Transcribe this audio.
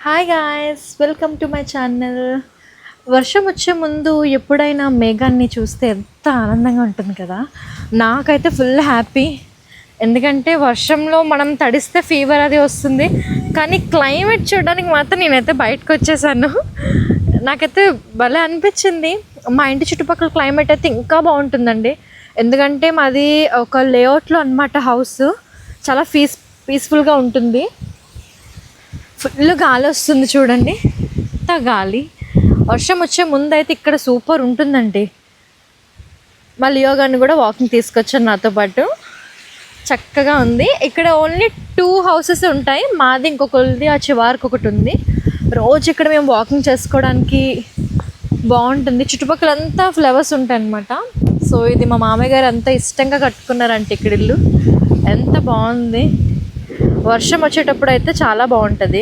Hi guys, welcome to my channel. వర్షం వచ్చే ముందు ఎప్పుడైనా మేఘాన్ని చూస్తే ఎంత ఆనందంగా ఉంటుంది కదా. నాకైతే ఫుల్ హ్యాపీ. ఎందుకంటే వర్షంలో మనం తడిస్తే ఫీవర్ అది వస్తుంది, కానీ క్లైమేట్ చూడడానికి మాత్రం నేనైతే బయటకు వచ్చేసాను. నాకైతే భలే అనిపించింది. మా ఇంటి చుట్టుపక్కల క్లైమేట్ అయితే ఇంకా బాగుంటుందండి. ఎందుకంటే మాది ఒక లేఅవుట్లో అన్నమాట హౌస్. చాలా పీస్ఫుల్గా ఉంటుంది. ఫుల్ గాలి వస్తుంది చూడండి, ఎంత గాలి. వర్షం వచ్చే ముందు అయితే ఇక్కడ సూపర్ ఉంటుందండి. మా లియో గారిని కూడా వాకింగ్ తీసుకొచ్చాను నాతో పాటు. చక్కగా ఉంది. ఇక్కడ ఓన్లీ 2 హౌసెస్ ఉంటాయి. మాది ఇంకొకరిది ఆ చివరికి ఒకటి ఉంది. రోజు ఇక్కడ మేము వాకింగ్ చేసుకోవడానికి బాగుంటుంది. చుట్టుపక్కల అంతా ఫ్లవర్స్ ఉంటాయి అన్నమాట. సో ఇది మా మామయ్య గారు అంతా ఇష్టంగా కట్టుకున్నారంటే ఇక్కడ ఇల్లు. ఎంత బాగుంది. వర్షం వచ్చేటప్పుడు అయితే చాలా బాగుంటుంది.